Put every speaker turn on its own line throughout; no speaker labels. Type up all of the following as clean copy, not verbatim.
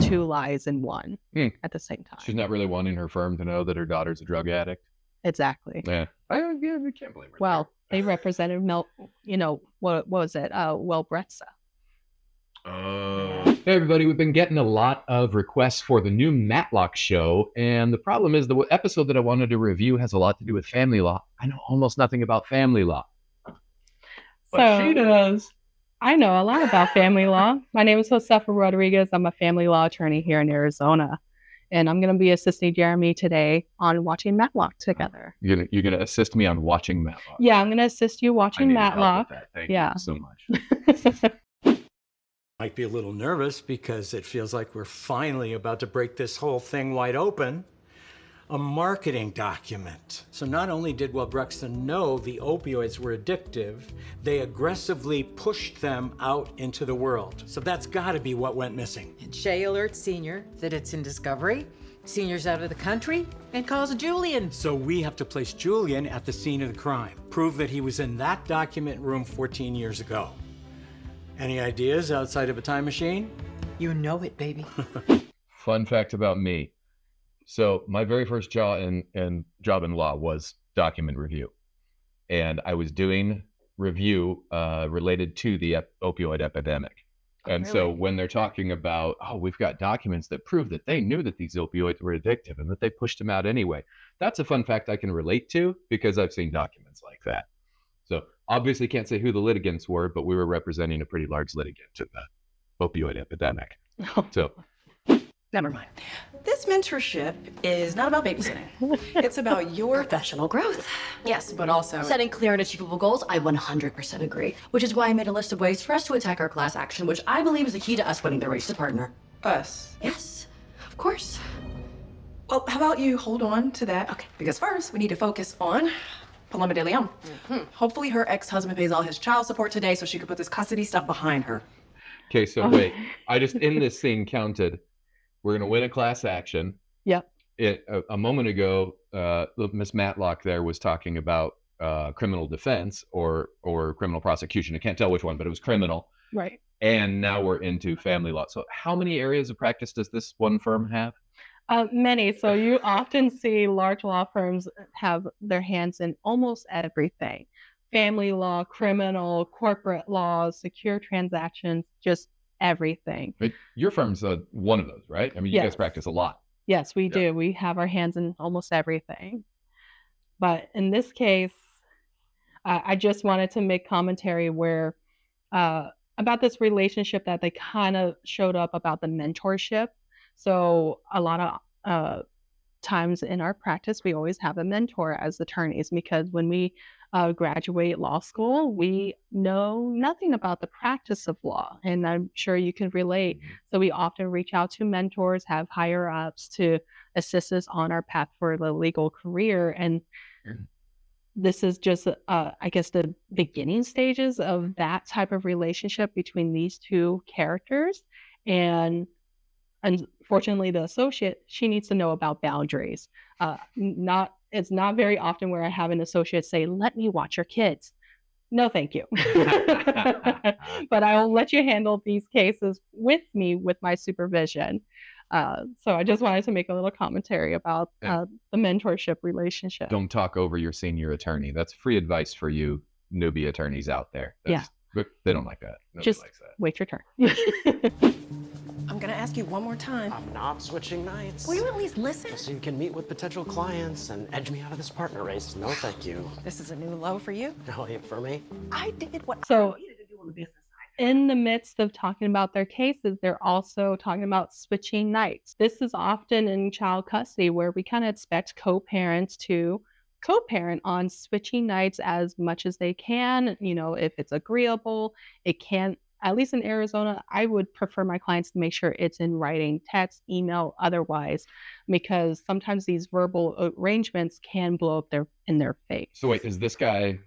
two lies in one at the same time.
She's not really wanting her firm to know that her daughter's a drug addict.
Exactly.
Yeah. I can't blame her.
Well, they represented what was it? Wellbretza.
Hey everybody, we've been getting a lot of requests for the new Matlock show, and the problem is the episode that I wanted to review has a lot to do with family law. I know almost nothing about family law, but she does.
I know a lot about family law. My name is Josefa Rodriguez. I'm a family law attorney here in Arizona, and I'm going to be assisting Jeremy today on watching Matlock together.
You're gonna assist me on watching Matlock?
Yeah, I'm going to assist you watching Matlock.
Thank you so much.
Might be a little nervous because it feels like we're finally about to break this whole thing wide open. A marketing document. So not only did Wellbretza know the opioids were addictive, they aggressively pushed them out into the world. So that's gotta be what went missing.
And Shay alerts Senior that it's in discovery. Senior's out of the country and calls Julian.
So we have to place Julian at the scene of the crime. Prove that he was in that document room 14 years ago. Any ideas outside of a time machine?
You know it, baby.
Fun fact about me. So my very first job in law was document review. And I was doing review related to the opioid epidemic. And
Really?
So when they're talking about, we've got documents that prove that they knew that these opioids were addictive and that they pushed them out anyway. That's a fun fact I can relate to because I've seen documents like that. So obviously can't say who the litigants were, but we were representing a pretty large litigant in the opioid epidemic. So
Never mind. This mentorship is not about babysitting. It's about your
Professional growth. Yes, but also setting clear and achievable goals. I 100% agree. Which is why I made a list of ways for us to attack our class action, which I believe is the key to us winning the race to partner.
us.
Yes, of course.
Well, how about you hold on to that?
Okay.
Because first, we need to focus on Paloma de Leon. Hopefully her ex-husband pays all his child support today so she can put this custody stuff behind her.
okay, so wait, I just in this scene counted. We're going to win a class action.
Yep.
A moment ago, Miss Matlock there was talking about criminal defense or criminal prosecution. I can't tell which one, but it was criminal.
Right.
And now we're into family law. So how many areas of practice does this one firm have?
Many. So you often see large law firms have their hands in almost everything. Family law, criminal, corporate law, secure transactions, just everything.
But your firm's one of those, right? I mean, you guys practice a lot.
Yes, we do. We have our hands in almost everything. But in this case, I just wanted to make commentary where about this relationship that they kind of showed up about the mentorship. So a lot of times in our practice, we always have a mentor as attorneys because when we graduate law school, we know nothing about the practice of law. And I'm sure you can relate. So we often reach out to mentors, have higher ups to assist us on our path for the legal career. And this is just, I guess, the beginning stages of that type of relationship between these two characters. And unfortunately, the associate, she needs to know about boundaries. It's not very often where I have an associate say, let me watch your kids. No, thank you. But I will let you handle these cases with me with my supervision. So I just wanted to make a little commentary about the mentorship relationship.
Don't talk over your senior attorney. That's free advice for you newbie attorneys out there. But they don't like that. Nobody
just
likes that.
wait your turn.
I'm gonna ask you one more time.
I'm not switching nights.
Will you at least listen?
Just so you can meet with potential clients and edge me out of this partner race. No, thank you.
This is a new low for you.
No, for me.
I did what
So-
I needed to do on the business side.
In the midst of talking about their cases, they're also talking about switching nights. This is often in child custody where we kind of expect co-parents to co-parent on switching nights as much as they can. If it's agreeable, it can, at least in Arizona, I would prefer my clients to make sure it's in writing, text, email, otherwise, because sometimes these verbal arrangements can blow up in their face.
So wait, is this guy,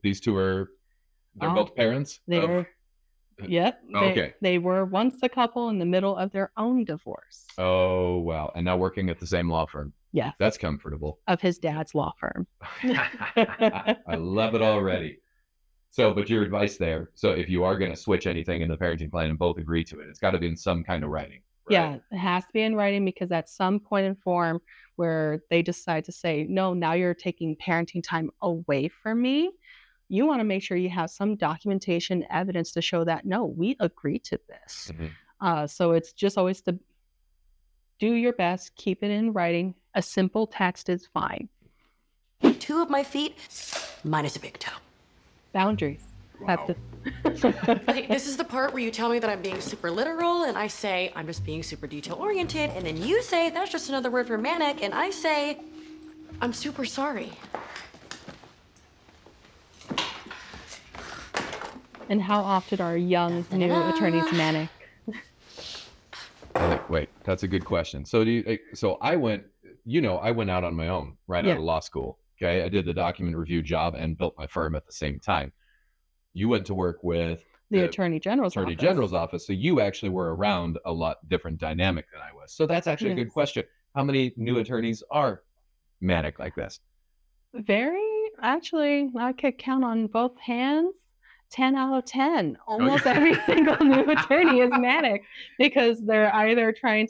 these two they're both parents?
They're Yep.
Okay.
They were once a couple in the middle of their own divorce.
Oh, wow. And now working at the same law firm.
Yes.
That's comfortable.
Of his dad's law firm.
I love it already. So, but your advice there, so if you are going to switch anything in the parenting plan and both agree to it, it's got to be in some kind of writing.
Yeah, it has to be in writing because at some point in form where they decide to say, no, now you're taking parenting time away from me, you want to make sure you have some documentation evidence to show that, no, we agreed to this. So it's just always to do your best, keep it in writing. A simple text is fine.
2 of my feet, minus a big toe.
Boundaries.
Wow.
Okay, this is the part where you tell me that I'm being super literal, and I say I'm just being super detail-oriented, and then you say that's just another word for manic, and I say I'm super sorry.
And how often are young new attorneys manic?
Wait, that's a good question. So I went out on my own right out of law school. Okay. I did the document review job and built my firm at the same time. You went to work with
the Attorney General's
office. So you actually were around a lot different dynamic than I was. So that's actually a good question. How many new attorneys are manic like this?
Actually, I could count on both hands. 10 out of 10. Almost every single new attorney is manic because they're either try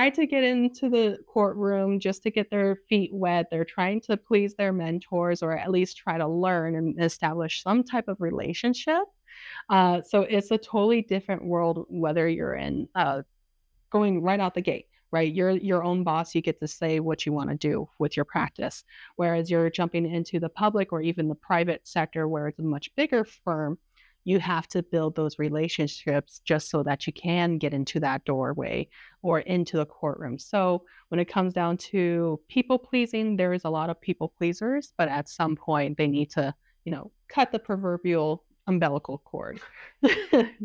to get into the courtroom just to get their feet wet. They're trying to please their mentors or at least try to learn and establish some type of relationship. So it's a totally different world whether you're in going right out the gate, right? You're your own boss. You get to say what you want to do with your practice. Whereas you're jumping into the public or even the private sector where it's a much bigger firm, you have to build those relationships just so that you can get into that doorway or into the courtroom. So when it comes down to people pleasing, there is a lot of people pleasers, but at some point they need to, cut the proverbial umbilical cord.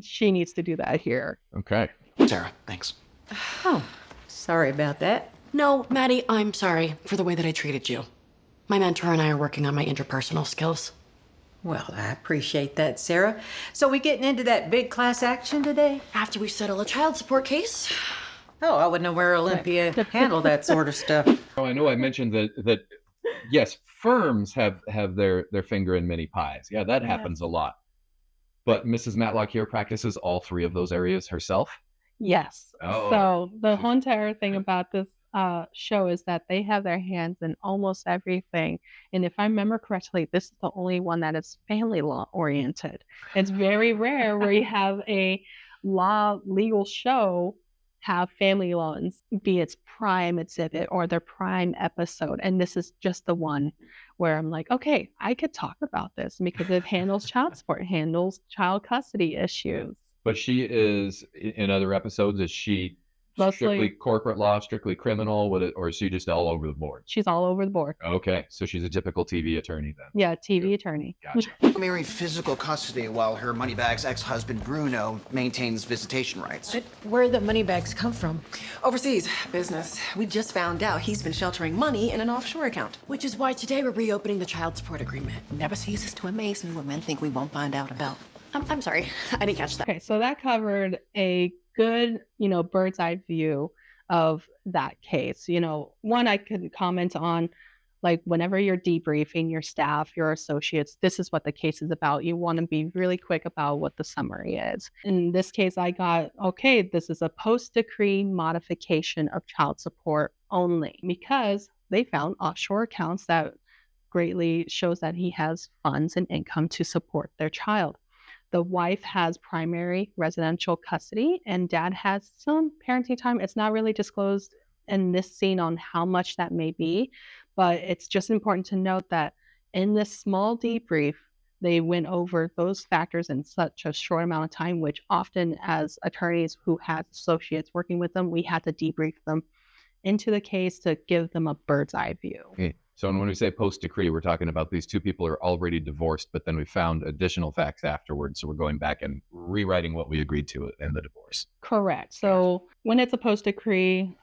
She needs to do that here.
Okay.
Sarah, thanks.
Oh, sorry about that.
No, Maddie, I'm sorry for the way that I treated you. My mentor and I are working on my interpersonal skills.
Well, I appreciate that, Sarah. So we getting into that big class action today?
After we settle a child support case.
Oh, I wouldn't know where Olympia handled that sort of stuff.
Oh, I know I mentioned that yes, firms have their finger in many pies. Yeah, that happens a lot. But Mrs. Matlock here practices all 3 of those areas herself?
Yes.
Oh.
So the whole entire thing about this show is that they have their hands in almost everything. And if I remember correctly, this is the only one that is family law oriented. It's very rare where you have a legal show have family law and be its prime exhibit or their prime episode. And this is just the one where I'm like, okay, I could talk about this because it handles child support, handles child custody issues.
But she is, in other episodes, is she
Mostly
strictly corporate law, strictly criminal, or is she just all over the board?
She's all over the board.
Okay, so she's a typical TV attorney then.
Yeah, TV attorney.
Gotcha.
Mary physical custody while her moneybags ex-husband Bruno maintains visitation rights.
But where the money bags come from?
Overseas business. We just found out he's been sheltering money in an offshore account.
Which is why today we're reopening the child support agreement.
Never ceases to amaze me what men think we won't find out about.
I'm sorry, I didn't catch that.
Okay, so that covered a good, bird's eye view of that case. One I could comment on, like whenever you're debriefing your staff, your associates, this is what the case is about. You want to be really quick about what the summary is. In this case, I got, okay, this is a post-decree modification of child support only because they found offshore accounts that greatly shows that he has funds and income to support their child. The wife has primary residential custody and dad has some parenting time. It's not really disclosed in this scene on how much that may be, but it's just important to note that in this small debrief, they went over those factors in such a short amount of time, which often as attorneys who had associates working with them, we had to debrief them into the case to give them a bird's eye view.
Okay. So when we say post-decree, we're talking about these 2 people are already divorced, but then we found additional facts afterwards. So we're going back and rewriting what we agreed to in the divorce.
Correct. So when it's a post-decree,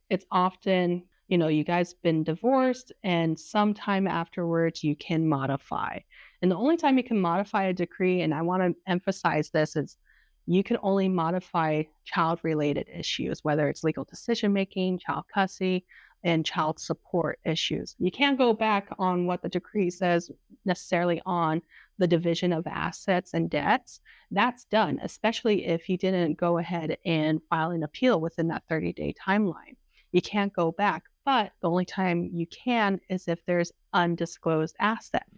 it's often, you guys been divorced and sometime afterwards you can modify. And the only time you can modify a decree, and I want to emphasize this, is you can only modify child-related issues, whether it's legal decision-making, child custody, and child support issues. You can't go back on what the decree says necessarily on the division of assets and debts, that's done, especially if you didn't go ahead and file an appeal within that 30-day timeline. You can't go back, but the only time you can is if there's undisclosed assets,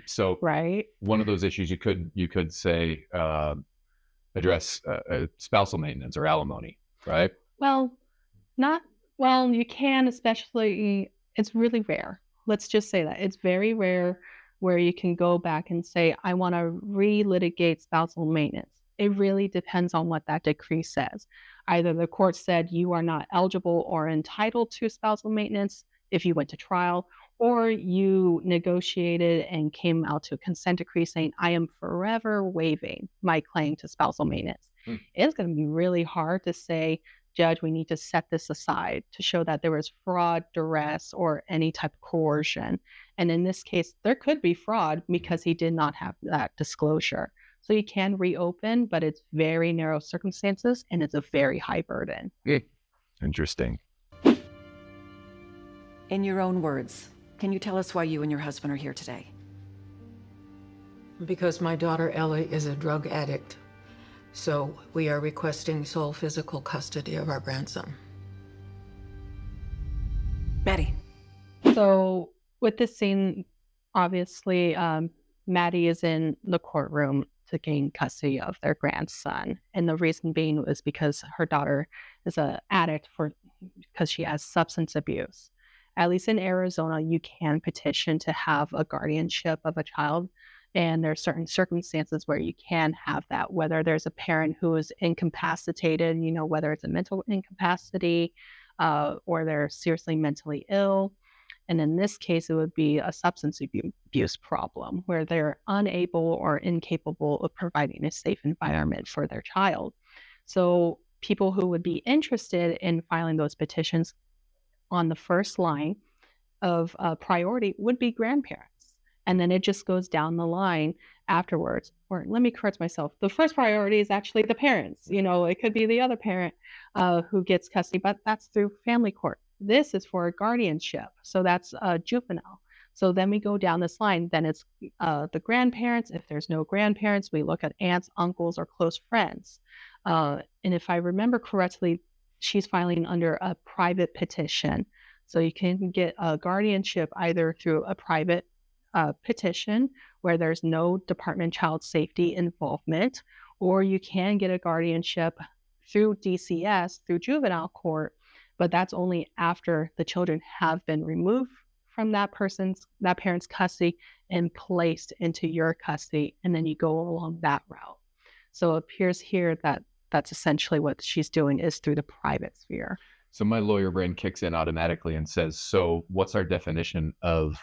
So
right?
one of those issues you could say address spousal maintenance or alimony, right?
Well, not well, you can, especially it's really rare. Let's just say that. It's very rare where you can go back and say, "I wanna relitigate spousal maintenance." It really depends on what that decree says. Either the court said you are not eligible or entitled to spousal maintenance if you went to trial, or you negotiated and came out to a consent decree saying, "I am forever waiving my claim to spousal maintenance."
Hmm.
It's gonna be really hard to say, "Judge, we need to set this aside to show that there was fraud, duress, or any type of coercion." And in this case, there could be fraud because he did not have that disclosure. So you can reopen, but it's very narrow circumstances and it's a very high burden.
Interesting.
In your own words, can you tell us why you and your husband are here today?
Because my daughter Ellie is a drug addict. So we are requesting sole physical custody of our grandson.
Maddie.
So with this scene, obviously, Maddie is in the courtroom to gain custody of their grandson. And the reason being was because her daughter is an addict because she has substance abuse. At least in Arizona, you can petition to have a guardianship of a child. And there are certain circumstances where you can have that, whether there's a parent who is incapacitated, whether it's a mental incapacity or they're seriously mentally ill. And in this case, it would be a substance abuse problem where they're unable or incapable of providing a safe environment for their child. So people who would be interested in filing those petitions on the first line of priority would be grandparents. And then it just goes down the line afterwards. Or let me correct myself. The first priority is actually the parents. It could be the other parent who gets custody, but that's through family court. This is for a guardianship. So that's juvenile. So then we go down this line. Then it's the grandparents. If there's no grandparents, we look at aunts, uncles, or close friends. And if I remember correctly, she's filing under a private petition. So you can get a guardianship either through a private petition where there's no Department of Child Safety involvement, or you can get a guardianship through DCS, through juvenile court, but that's only after the children have been removed from that parent's custody and placed into your custody, and then you go along that route. So it appears here that that's essentially what she's doing is through the private sphere.
So my lawyer brain kicks in automatically and says, so what's our definition of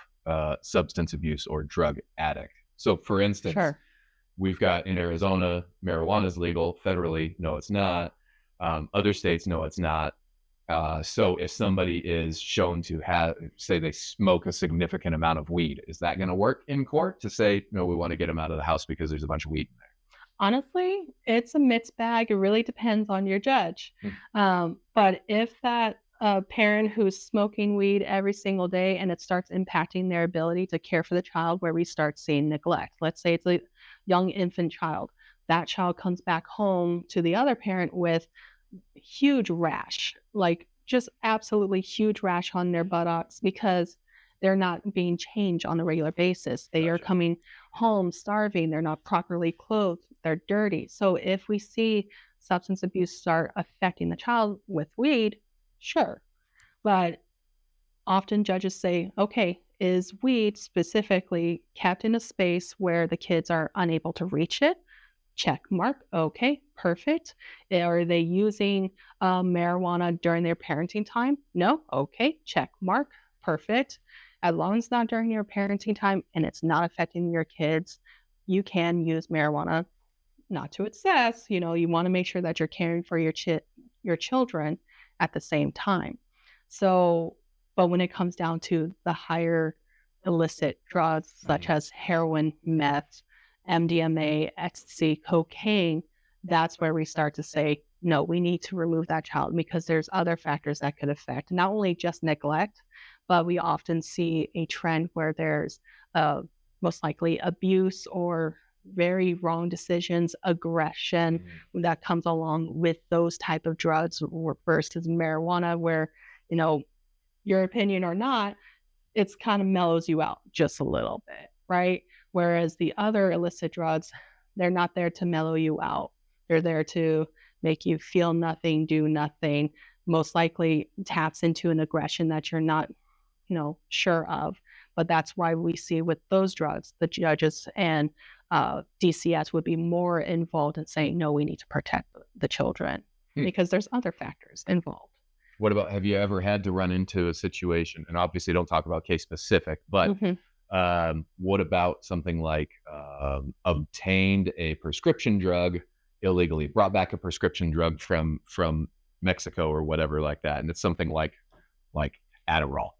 substance abuse or drug addict? So for instance,
Sure.
We've got in Arizona, marijuana is legal federally. No, it's not. Other states, no, it's not. So if somebody is shown to have, say they smoke a significant amount of weed, is that going to work in court to say, no, we want to get them out of the house because there's a bunch of weed in there?
Honestly, it's a mixed bag. It really depends on your judge. But if that parent who's smoking weed every single day and it starts impacting their ability to care for the child, where we start seeing neglect, let's say it's a young infant child, that child comes back home to the other parent with huge rash, like just absolutely huge rash on their buttocks because they're not being changed on a regular basis. They are coming home starving. They're not properly clothed. They're dirty. So if we see substance abuse start affecting the child with weed, sure. But often judges say, okay, is weed specifically kept in a space where the kids are unable to reach it? Check mark. Okay, perfect. Are they using marijuana during their parenting time? No. Okay, check mark. Perfect. As long as it's not during your parenting time and it's not affecting your kids, you can use marijuana, not to excess. You want to make sure that you're caring for your children at the same time. So, but when it comes down to the higher illicit drugs such as heroin, meth, MDMA, ecstasy, cocaine, that's where we start to say, no, we need to remove that child because there's other factors that could affect not only just neglect, but we often see a trend where there's most likely abuse or very wrong decisions, aggression that comes along with those type of drugs versus marijuana, where, you know, your opinion or not, it's kind of mellows you out just a little bit, right? Whereas the other illicit drugs, they're not there to mellow you out. They're there to make you feel nothing, do nothing, most likely taps into an aggression that you're not, sure of. But that's why we see with those drugs, the judges and DCS would be more involved in saying, no, we need to protect the children because there's other factors involved.
What about, have you ever had to run into a situation, and obviously don't talk about case specific, but what about something like obtained a prescription drug illegally, brought back a prescription drug from Mexico or whatever like that, and it's something like Adderall?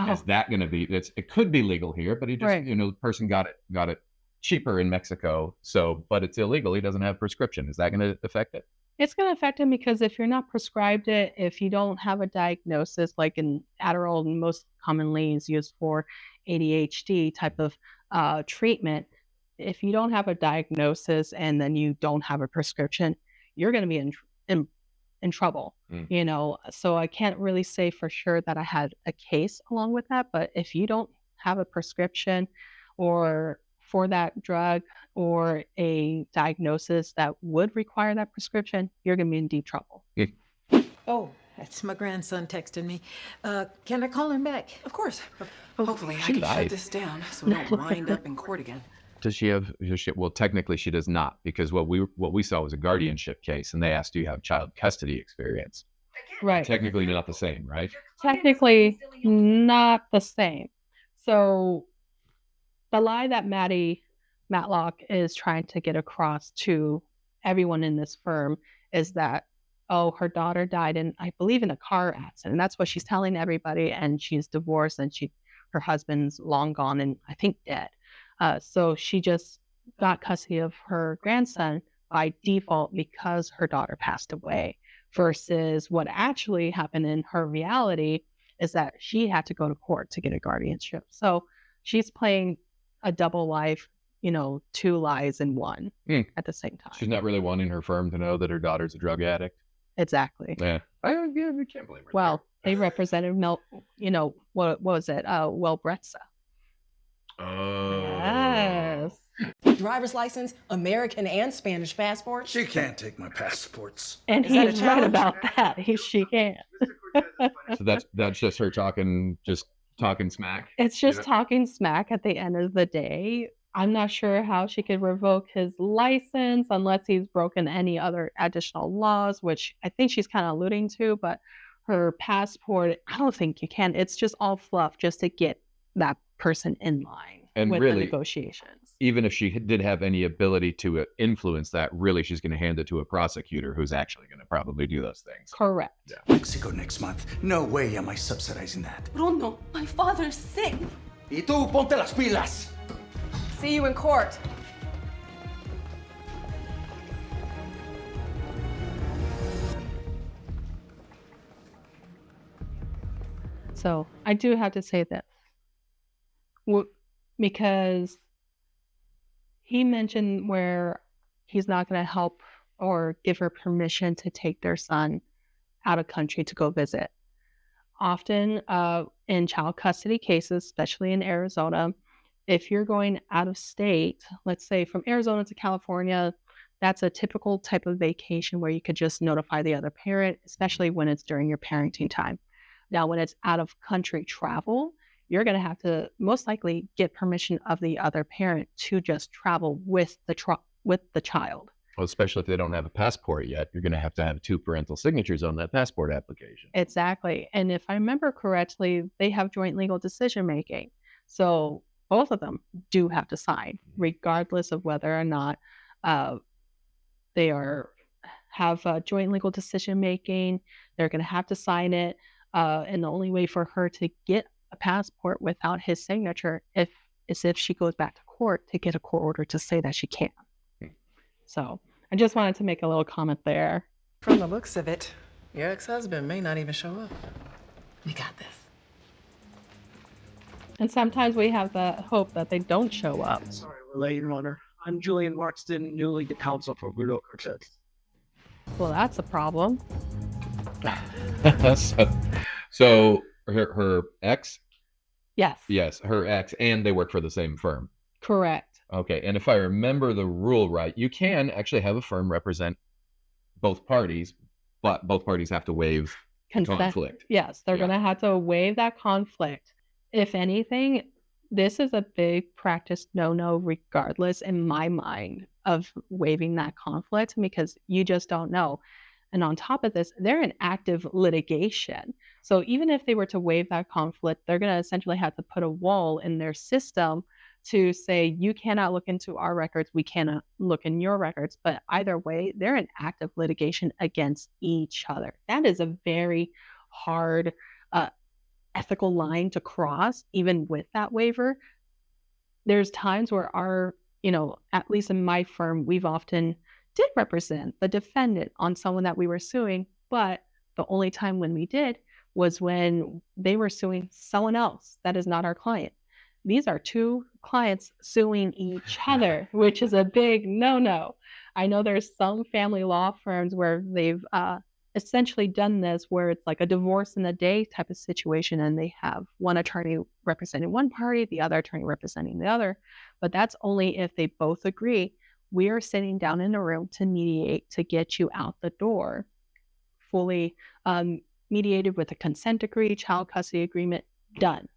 Is that going to be? It could be legal here, but he just the person got it cheaper in Mexico, but it's illegal. He doesn't have a prescription. Is that going to affect it?
It's going to affect him because if you're not prescribed it, if you don't have a diagnosis, like in Adderall, most commonly is used for ADHD type of treatment. If you don't have a diagnosis and then you don't have a prescription, you're going to be in trouble, So I can't really say for sure that I had a case along with that. But if you don't have a prescription or for that drug or a diagnosis that would require that prescription, you're going to be in deep trouble.
Oh, that's my grandson texting me. Can I call him back?
Of course. Hopefully I can shut this down so we don't wind up in court again.
Does she have? Well, technically she does not, because what we saw was a guardianship case, and they asked, do you have child custody experience?
Right.
Technically not the same, right?
Technically not the same. So the lie that Matlock is trying to get across to everyone in this firm is that, her daughter died I believe in a car accident. And that's what she's telling everybody. And she's divorced and her husband's long gone and I think dead. So she just got custody of her grandson by default because her daughter passed away, versus what actually happened in her reality is that she had to go to court to get a guardianship. So she's playing a double life, two lies in one at the same time.
She's not really wanting her firm to know that her daughter's a drug addict.
Exactly.
Yeah. I can't believe her.
Well, they represented what was it? Bretza.
Oh.
Yes.
Driver's license, American and Spanish passport.
She can't take my passports.
And he's right about that. She can't.
So that's just her talking smack.
It's just talking smack at the end of the day. I'm not sure how she could revoke his license unless he's broken any other additional laws, which I think she's kind of alluding to, but her passport, I don't think you can. It's just all fluff just to get that person in line with the negotiations.
Even if she did have any ability to influence that, really she's going to hand it to a prosecutor who's actually going to probably do those things.
Correct.
Yeah.
Mexico next month. No way am I subsidizing that.
Bruno, my father's sick.
Y tú, ponte las pilas.
See you in court.
So I do have to say this, because he mentioned where he's not going to help or give her permission to take their son out of country to go visit. Often in child custody cases, especially in Arizona, if you're going out of state, let's say from Arizona to California, that's a typical type of vacation where you could just notify the other parent, especially when it's during your parenting time. Now, when it's out of country travel, you're going to have to most likely get permission of the other parent to just travel with the child.
Well, especially if they don't have a passport yet, you're going to have 2 parental signatures on that passport application.
Exactly. And if I remember correctly, they have joint legal decision making. So both of them do have to sign, regardless of whether or not they have joint legal decision making. They're going to have to sign it. And the only way for her to get a passport without his signature is if she goes back to court to get a court order to say that she can. So I just wanted to make a little comment there.
From the looks of it, your ex-husband may not even show up. We got this.
And sometimes we have the hope that they don't show up.
Sorry, we're late, Your Honor. I'm Julian Markston, newly the counsel for Bruno Cortez.
Well, that's a problem.
So her ex?
Yes.
Yes, her ex, and they work for the same firm.
Correct.
Okay, and if I remember the rule right, you can actually have a firm represent both parties, but both parties have to waive conflict.
Yes, they're
Yeah.
going to have to waive that conflict. If anything, this is a big practice no-no regardless in my mind of waiving that conflict because you just don't know. And on top of this, they're in active litigation. So even if they were to waive that conflict, they're going to essentially have to put a wall in their system to say, you cannot look into our records, we cannot look in your records. But either way, they're in active litigation against each other. That is a very hard ethical line to cross, even with that waiver. There's times where at least in my firm, we've often did represent the defendant on someone that we were suing, but the only time when we did was when they were suing someone else that is not our client. These are two clients suing each other, which is a big no-no. I know there's some family law firms where they've essentially done this where it's like a divorce in a day type of situation and they have one attorney representing one party, the other attorney representing the other. But that's only if they both agree. We are sitting down in a room to mediate to get you out the door, fully mediated with a consent decree, child custody agreement, done.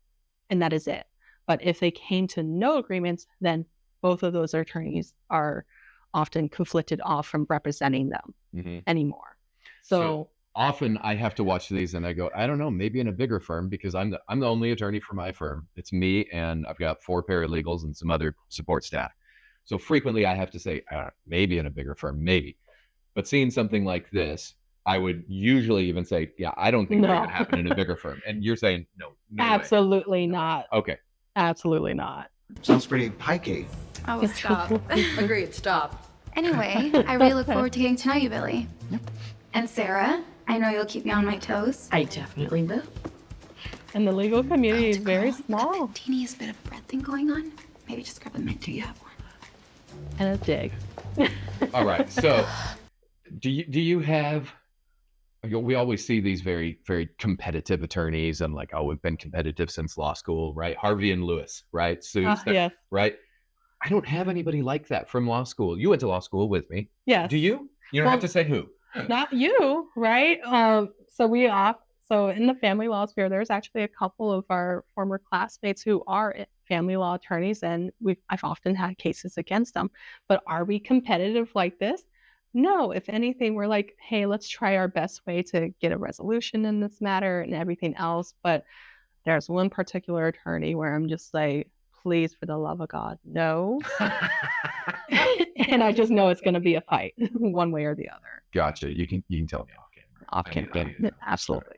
And that is it. But if they came to no agreements, then both of those attorneys are often conflicted off from representing them anymore. So
often I have to watch these and I go, I don't know, maybe in a bigger firm because I'm the only attorney for my firm. It's me and I've got 4 paralegals and some other support staff. So frequently I have to say, maybe in a bigger firm, maybe. But seeing something like this, I would usually even say, yeah, I don't think that would happen in a bigger firm. And you're saying, no
absolutely not.
Okay.
Absolutely not.
Sounds pretty pikey.
Oh, stop.
Agreed, stop.
Anyway, I really look forward to getting to know you, Billy. And Sarah, I know you'll keep me on my toes.
I definitely will.
And the legal community is very small.
The teeniest bit of bread thing going on. Maybe just grab a mint. Do you have one?
And a dig.
All right. So do you have, we always see these very, very competitive attorneys and like, oh, we've been competitive since law school, right? Harvey and Lewis, right? Suits,
yes.
Right? I don't have anybody like that from law school. You went to law school with me.
Yes.
Do you? You don't have to say who.
Not you, right? So in the family law sphere, there's actually a couple of our former classmates who are family law attorneys, and I've often had cases against them. But are we competitive like this? No. If anything, we're like, hey, let's try our best way to get a resolution in this matter and everything else. But there's one particular attorney where I'm just like, please, for the love of God, no. And I just know it's going to be a fight one way or the other.
Gotcha. You can tell me off camera.
Off camera. Absolutely.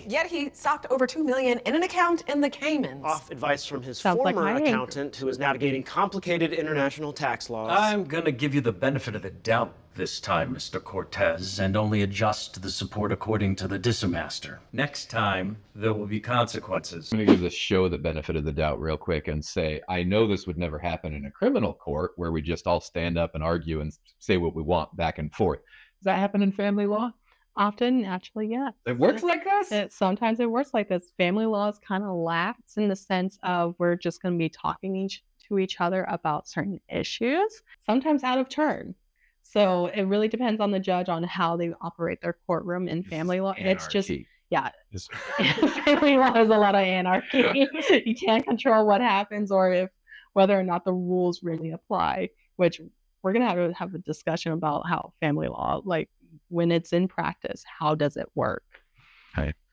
Yet he stocked over $2 million in an account in the Caymans.
Off advice from his
Sounds like
former
my
accountant who is navigating complicated international tax laws.
I'm gonna give you the benefit of the doubt this time, Mr. Cortez, and only adjust the support according to the Disamaster. Next time, there will be consequences.
I'm going to give the show the benefit of the doubt real quick and say, I know this would never happen in a criminal court where we just all stand up and argue and say what we want back and forth. Does that happen in family law?
Often, actually, yes.
It works like this?
Sometimes it works like this. Family law is kind of lax in the sense of we're just going to be talking to each other about certain issues, sometimes out of turn. So it really depends on the judge on how they operate their courtroom in family law.
Anarchy.
It's just, yeah. Family law is a lot of anarchy. You can't control what happens or whether or not the rules really apply, which we're going to have a discussion about how family law, like when it's in practice, how does it work?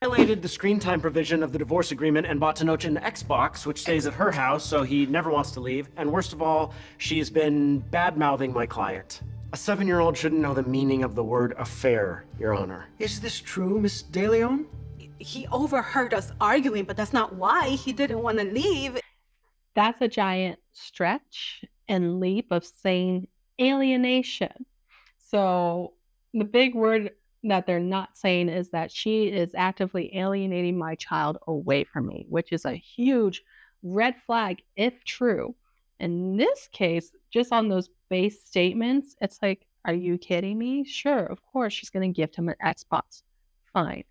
Violated the screen time provision of the divorce agreement and bought Tenoch an Xbox, which stays at her house, so he never wants to leave. And worst of all, she's been bad-mouthing my client. A 7-year-old shouldn't know the meaning of the word affair, Your Honor.
Is this true, Miss De Leon?
He overheard us arguing, but that's not why he didn't want to leave.
That's a giant stretch and leap of saying alienation. So the big word that they're not saying is that she is actively alienating my child away from me, which is a huge red flag if true. In this case, just on those base statements, it's like, are you kidding me? Sure, of course she's going to gift him an Xbox. Fine.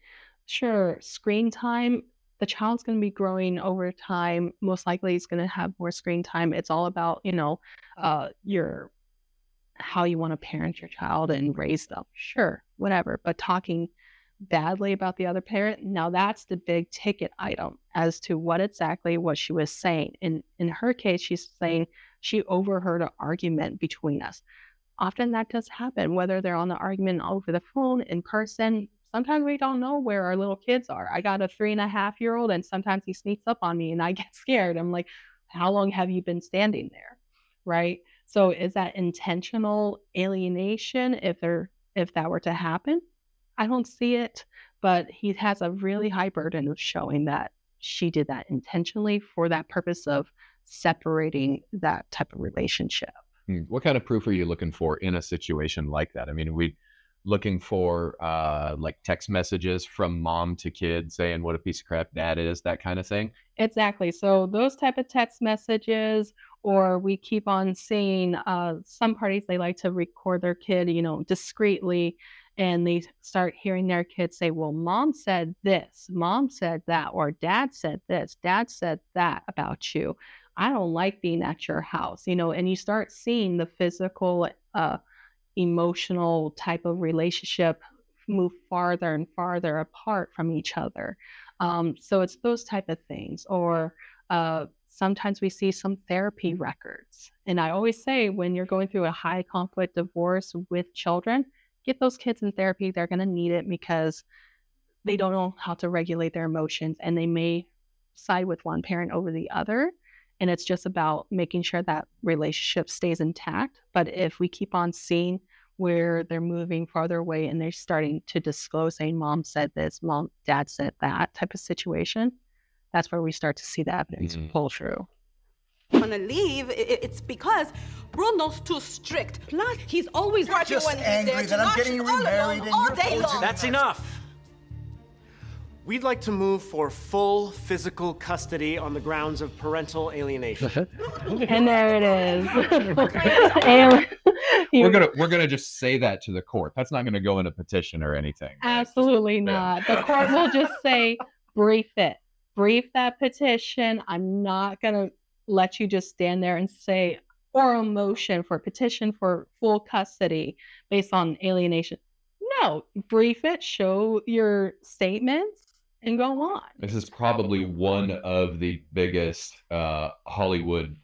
Sure, screen time, the child's going to be growing over time. Most likely he's going to have more screen time. It's all about, your how you want to parent your child and raise them. Sure, whatever. But talking badly about the other parent, now that's the big ticket item as to what she was saying. In her case, she's saying she overheard an argument between us. Often that does happen, whether they're on the argument over the phone, in person. Sometimes we don't know where our little kids are. I got a 3.5-year-old, and sometimes he sneaks up on me and I get scared. I'm like, how long have you been standing there? Right? So is that intentional alienation if that were to happen? I don't see it, but he has a really high burden of showing that she did that intentionally for that purpose of separating that type of relationship.
What kind of proof are you looking for in a situation like that? I mean, are we looking for like text messages from mom to kid saying what a piece of crap dad is, that kind of thing?
Exactly. So those type of text messages, or we keep on seeing some parties, they like to record their kid, discreetly, and they start hearing their kids say, well, mom said this, mom said that, or dad said this, dad said that about you. I don't like being at your house, and you start seeing the physical, emotional type of relationship move farther and farther apart from each other. So it's those type of things. Or sometimes we see some therapy records. And I always say, when you're going through a high conflict divorce with children, get those kids in therapy. They're going to need it because they don't know how to regulate their emotions, and they may side with one parent over the other. And it's just about making sure that relationship stays intact. But if we keep on seeing where they're moving farther away and they're starting to disclose, saying, mom said this, dad said that type of situation, that's where we start to see the evidence pull through.
Want to leave? It's because Bruno's too strict. Plus, he's always working
just
when he's
angry
there.
that I'm getting remarried and
all
you're
day long.
That's enough. We'd like to move for full physical custody on the grounds of parental alienation.
And there it is.
We're gonna just say that to the court. That's not gonna go in a petition or anything. Right?
Absolutely not. The court will just say, brief it. Brief that petition. I'm not gonna let you just stand there and say oral motion for petition for full custody based on alienation. No, brief it, show your statements, and go on.
This is probably one of the biggest Hollywood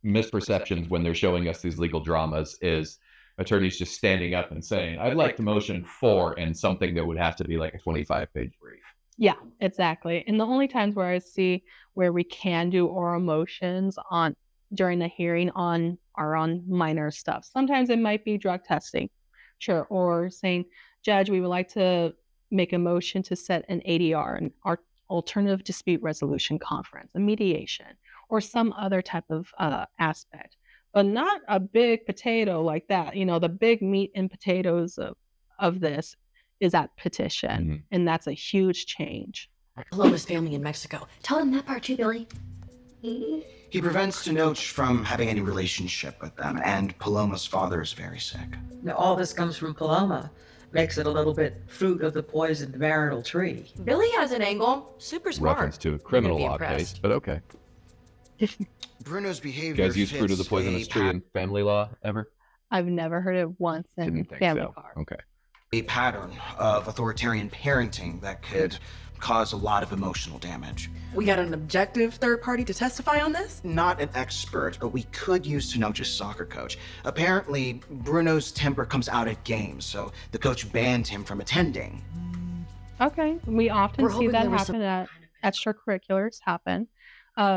misperceptions when they're showing us these legal dramas is attorneys just standing up and saying, I'd like to motion for, and something that would have to be like a 25-page brief.
Yeah, exactly. And the only times where I see where we can do oral motions during the hearing are on minor stuff. Sometimes it might be drug testing, sure, or saying, Judge, we would like to make a motion to set an ADR, an alternative dispute resolution conference, a mediation, or some other type of aspect, but not a big potato like that. The big meat and potatoes of this is that petition, and that's a huge change.
Paloma's family in Mexico. Tell them that part too, Billy.
He prevents Tenoch from having any relationship with them, and Paloma's father is very sick.
Now, all this comes from Paloma. Makes it a little bit fruit of the poisoned marital tree.
Billy has an angle. Super smart.
Reference to a criminal law case, but okay.
Bruno's behavior.
You guys use fruit of the poisonous tree in family law ever?
I've never heard it once in family law.
Okay.
A pattern of authoritarian parenting that could cause a lot of emotional damage.
We got an objective third party to testify on this?
Not an expert, but we could use Tenoch's soccer coach. Apparently, Bruno's temper comes out at games, so the coach banned him from attending.
Okay, we often see that happen at extracurriculars happen.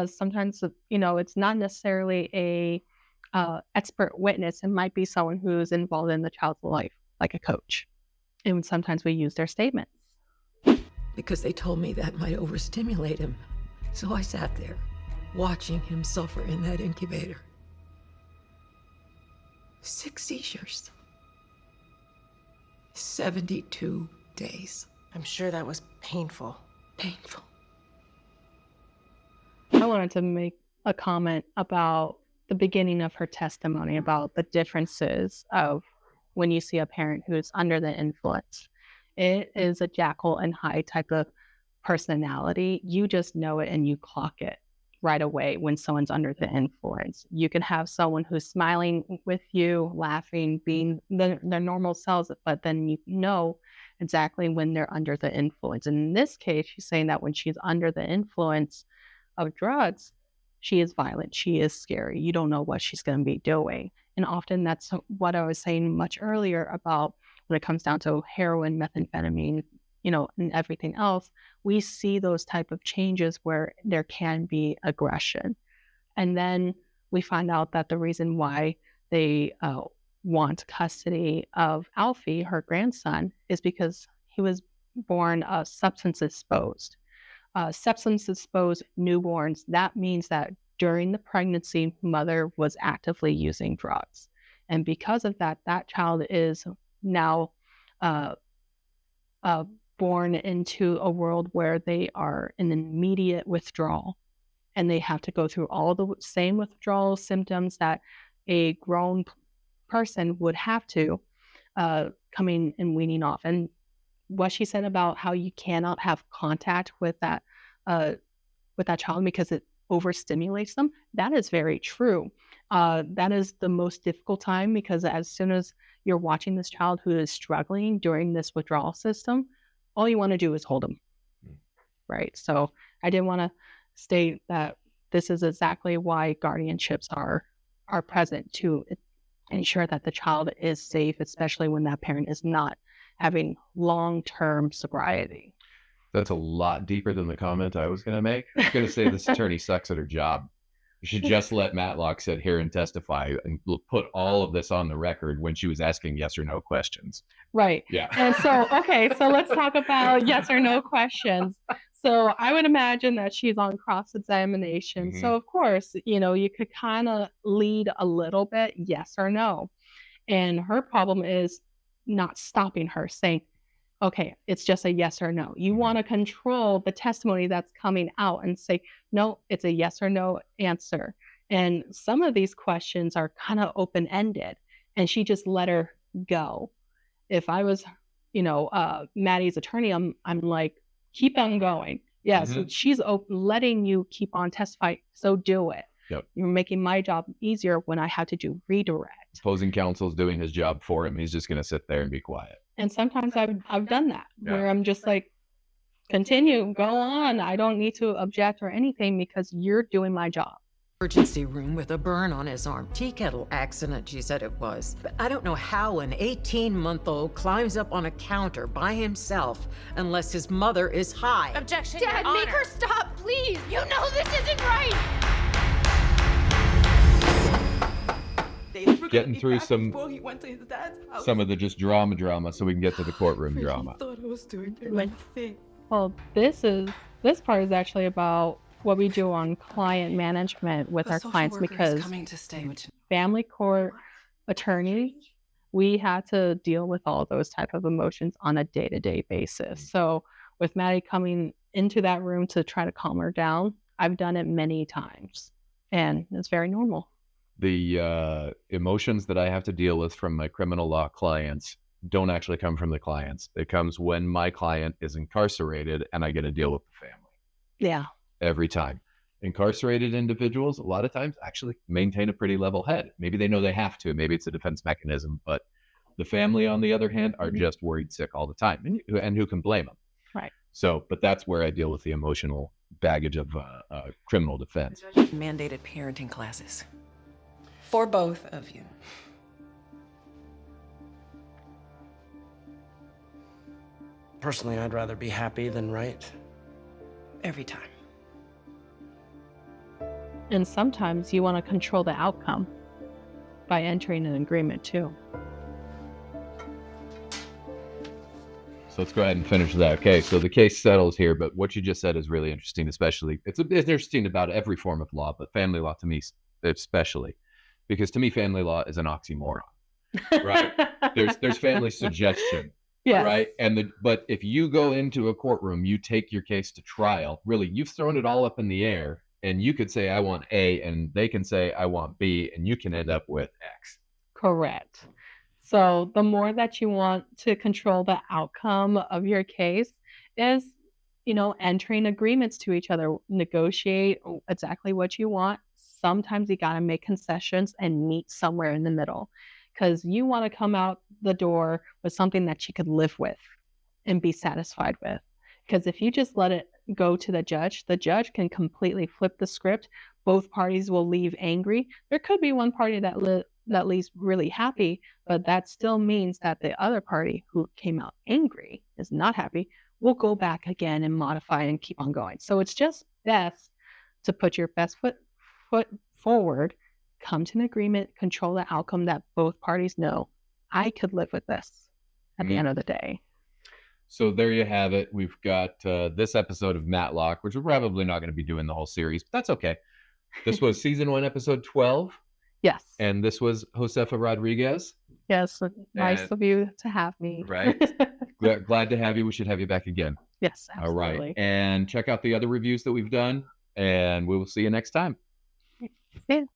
Sometimes, it's not necessarily a expert witness. It might be someone who's involved in the child's life, like a coach. And sometimes we use their statements.
Because they told me that might overstimulate him. So I sat there, watching him suffer in that incubator. 6 seizures. 72 days.
I'm sure that was painful.
Painful.
I wanted to make a comment about the beginning of her testimony about the differences of when you see a parent who's under the influence. It is a Jekyll and Hyde type of personality. You just know it and you clock it right away when someone's under the influence. You can have someone who's smiling with you, laughing, being their normal selves, but then you know exactly when they're under the influence. And in this case, she's saying that when she's under the influence of drugs, she is violent, she is scary. You don't know what she's going to be doing. And often that's what I was saying much earlier about when it comes down to heroin, methamphetamine, and everything else. We see those type of changes where there can be aggression. And then we find out that the reason why they want custody of Alfie, her grandson, is because he was born substance exposed. Substance exposed newborns, that means that during the pregnancy, mother was actively using drugs. And because of that, that child is now born into a world where they are in immediate withdrawal. And they have to go through all the same withdrawal symptoms that a grown person would have to coming and weaning off. And what she said about how you cannot have contact with that child because it overstimulates them, that is very true. That is the most difficult time because as soon as you're watching this child who is struggling during this withdrawal system, all you want to do is hold them. Right. So I did want to state that this is exactly why guardianships are present to ensure that the child is safe, especially when that parent is not having long-term sobriety.
That's a lot deeper than the comment I was going to make. I was going to say this attorney sucks at her job. You should just let Matlock sit here and testify and put all of this on the record when she was asking yes or no questions.
Right.
Yeah.
And so, okay, so let's talk about yes or no questions. So I would imagine that she's on cross-examination.
Mhm.
So of course, you could kind of lead a little bit, yes or no. And her problem is not stopping her, saying, okay, it's just a yes or no. You want to control the testimony that's coming out and say, no, it's a yes or no answer. And some of these questions are kind of open-ended, and she just let her go. If I was, Maddie's attorney, I'm like, keep on going. Yes, she's letting you keep on testifying, so do it.
Yep.
You're making my job easier when I have to do redirect.
Opposing counsel's doing his job for him. He's just going to sit there and be quiet.
And sometimes I've done that where
Yeah.
I'm just like, continue, go on. I don't need to object or anything because you're doing my job.
Emergency room with a burn on his arm. Tea kettle accident, she said it was. But I don't know how an 18-month-old climbs up on a counter by himself unless his mother is high.
Objection,
Dad,
Your
make
Honor.
her stop, please. You know this isn't right.
Getting through some
Before he went to his dad's house.
of the just drama so we can get to the courtroom drama.
He thought I was doing the right thing.
Well, this part is actually about what we do on client management with
The
our
social
clients
worker is
because
coming to stay with you.
family court attorneys, we had to deal with all those type of emotions on a day-to-day basis. So with Maddie coming into that room to try to calm her down, I've done it many times and it's very normal.
The emotions that I have to deal with from my criminal law clients don't actually come from the clients. It comes when my client is incarcerated and I get to deal with the family.
Yeah.
Every time. Incarcerated individuals, a lot of times, actually maintain a pretty level head. Maybe they know they have to. Maybe it's a defense mechanism. But the family, on the other hand, are just worried sick all the time. And who can blame them?
Right.
So, but that's where I deal with the emotional baggage of criminal defense.
Mandated parenting classes. For both of you.
Personally, I'd rather be happy than right.
Every time.
And sometimes you want to control the outcome by entering an agreement too.
So let's go ahead and finish that. Okay, so the case settles here, but what you just said is really interesting, especially, it's interesting about every form of law, but family law to me especially, because to me, family law is an oxymoron, right? There's family suggestion,
Yes.
Right. But if you go into a courtroom, you take your case to trial, really, you've thrown it all up in the air, and you could say, I want A, and they can say, I want B, and you can end up with X.
Correct. So the more that you want to control the outcome of your case is, entering agreements to each other, negotiate exactly what you want. Sometimes you got to make concessions and meet somewhere in the middle because you want to come out the door with something that you could live with and be satisfied with. Because if you just let it go to the judge can completely flip the script. Both parties will leave angry. There could be one party that leaves really happy, but that still means that the other party who came out angry is not happy will go back again and modify and keep on going. So it's just best to put your best foot forward, come to an agreement, control the outcome that both parties know. I could live with this at the end of the day.
So there you have it. We've got this episode of Matlock, which we're probably not going to be doing the whole series, but that's okay. This was season 1, episode 12.
Yes.
And this was Josefa Rodriguez.
Yes. Nice of you to have me.
Right. Glad to have you. We should have you back again.
Yes, absolutely.
All right. And check out the other reviews that we've done, and we will see you next time.
See you.